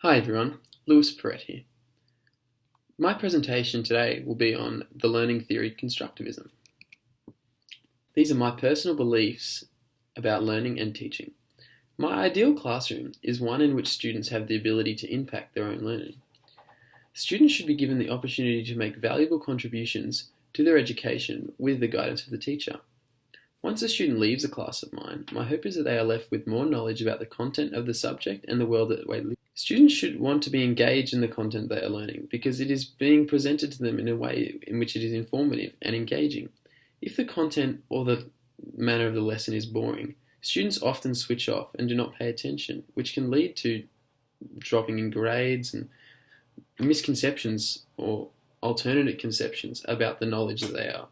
Hi everyone, Lewis Perret here. My presentation today will be on the learning theory Constructivism. These are my personal beliefs about learning and teaching. My ideal classroom is one in which students have the ability to impact their own learning. Students should be given the opportunity to make valuable contributions to their education with the guidance of the teacher. Once a student leaves a class of mine, my hope is that they are left with more knowledge about the content of the subject and the world that they live. Students should want to be engaged in the content they are learning because it is being presented to them in a way in which it is informative and engaging. If the content or the manner of the lesson is boring, students often switch off and do not pay attention, which can lead to dropping in grades and misconceptions or alternate conceptions about the knowledge that they are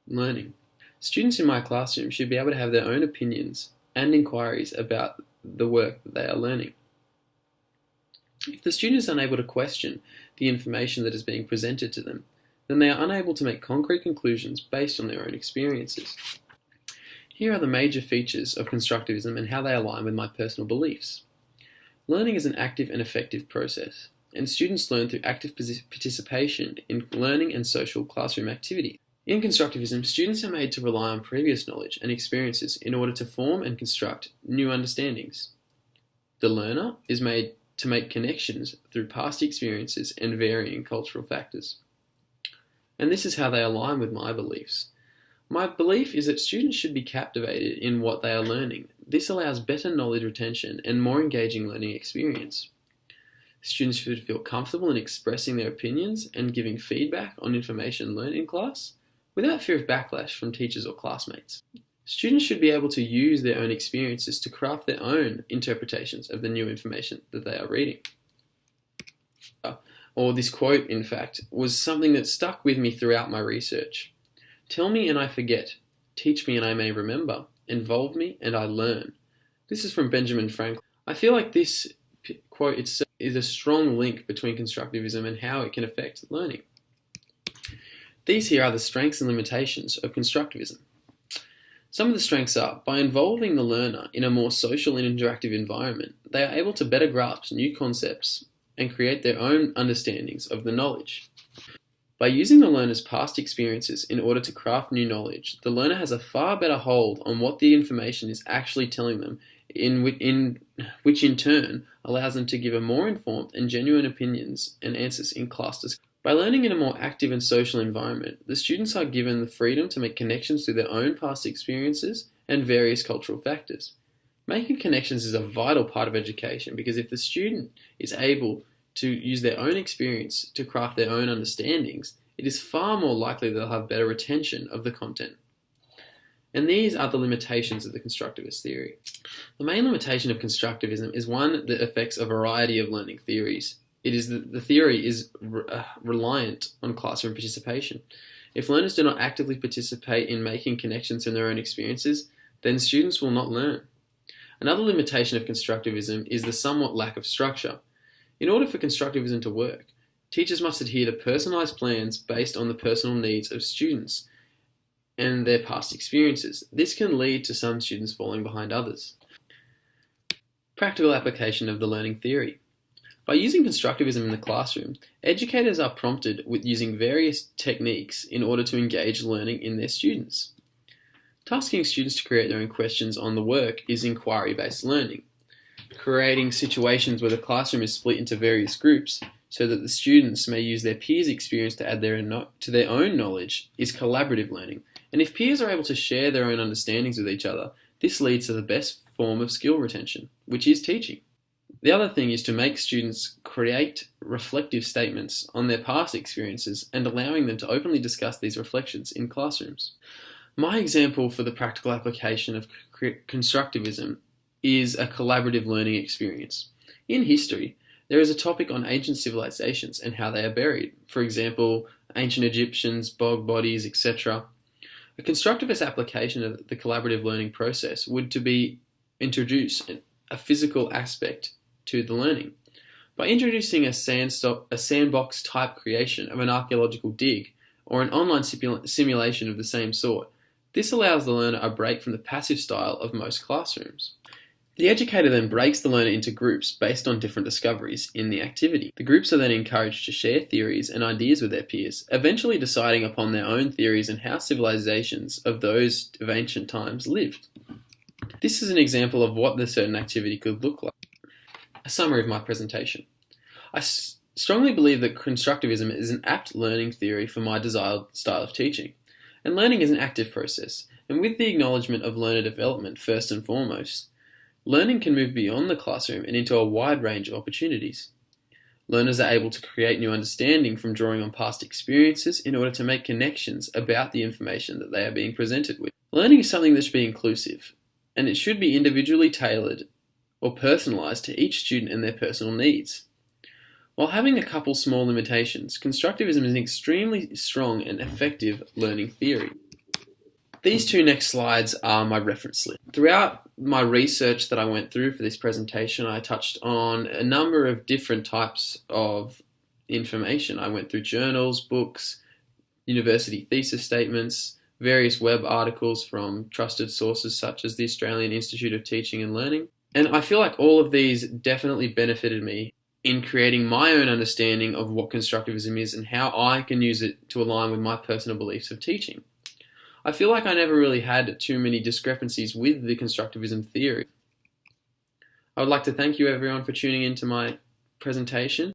learning. Students in my classroom should be able to have their own opinions and inquiries about the work that they are learning. If the student is unable to question the information that is being presented to them, then they are unable to make concrete conclusions based on their own experiences. Here are the major features of constructivism and how they align with my personal beliefs. Learning is an active and effective process, and students learn through active participation in learning and social classroom activities. In constructivism, students are made to rely on previous knowledge and experiences in order to form and construct new understandings. The learner is made to make connections through past experiences and varying cultural factors. And this is how they align with my beliefs. My belief is that students should be captivated in what they are learning. This allows better knowledge retention and more engaging learning experience. Students should feel comfortable in expressing their opinions and giving feedback on information learned in class without fear of backlash from teachers or classmates. Students should be able to use their own experiences to craft their own interpretations of the new information that they are reading. Or this quote, in fact, was something that stuck with me throughout my research. Tell me and I forget, teach me and I may remember, involve me and I learn. This is from Benjamin Franklin. I feel like this quote itself is a strong link between constructivism and how it can affect learning. These here are the strengths and limitations of constructivism. Some of the strengths are, by involving the learner in a more social and interactive environment, they are able to better grasp new concepts and create their own understandings of the knowledge. By using the learner's past experiences in order to craft new knowledge, the learner has a far better hold on what the information is actually telling them, which in turn allows them to give a more informed and genuine opinions and answers in class discussion. By learning in a more active and social environment, the students are given the freedom to make connections through their own past experiences and various cultural factors. Making connections is a vital part of education because if the student is able to use their own experience to craft their own understandings, it is far more likely they'll have better retention of the content. And these are the limitations of the constructivist theory. The main limitation of constructivism is one that affects a variety of learning theories. It is that the theory is reliant on classroom participation. If learners do not actively participate in making connections in their own experiences, then students will not learn. Another limitation of constructivism is the somewhat lack of structure. In order for constructivism to work, teachers must adhere to personalized plans based on the personal needs of students and their past experiences. This can lead to some students falling behind others. Practical application of the learning theory. By using constructivism in the classroom, educators are prompted with using various techniques in order to engage learning in their students. Tasking students to create their own questions on the work is inquiry-based learning. Creating situations where the classroom is split into various groups so that the students may use their peers' experience to add to their own knowledge is collaborative learning. And if peers are able to share their own understandings with each other, this leads to the best form of skill retention, which is teaching. The other thing is to make students create reflective statements on their past experiences and allowing them to openly discuss these reflections in classrooms. My example for the practical application of constructivism is a collaborative learning experience. In history, there is a topic on ancient civilizations and how they are buried. For example, ancient Egyptians, bog bodies, etc. A constructivist application of the collaborative learning process would to be introduce a physical aspect to the learning. By introducing a sandbox type creation of an archaeological dig or an online simulation of the same sort, this allows the learner a break from the passive style of most classrooms. The educator then breaks the learner into groups based on different discoveries in the activity. The groups are then encouraged to share theories and ideas with their peers, eventually deciding upon their own theories and how civilizations of those of ancient times lived. This is an example of what the certain activity could look like. A summary of my presentation. I strongly believe that Constructivism is an apt learning theory for my desired style of teaching. And learning is an active process, and with the acknowledgement of learner development first and foremost, learning can move beyond the classroom and into a wide range of opportunities. Learners are able to create new understanding from drawing on past experiences in order to make connections about the information that they are being presented with. Learning is something that should be inclusive, and it should be individually tailored or personalised to each student and their personal needs. While having a couple small limitations, Constructivism is an extremely strong and effective learning theory. These two next slides are my reference list. Throughout my research that I went through for this presentation, I touched on a number of different types of information. I went through journals, books, university thesis statements, various web articles from trusted sources such as the Australian Institute of Teaching and Learning. And I feel like all of these definitely benefited me in creating my own understanding of what Constructivism is and how I can use it to align with my personal beliefs of teaching. I feel like I never really had too many discrepancies with the Constructivism theory. I would like to thank you everyone for tuning into my presentation.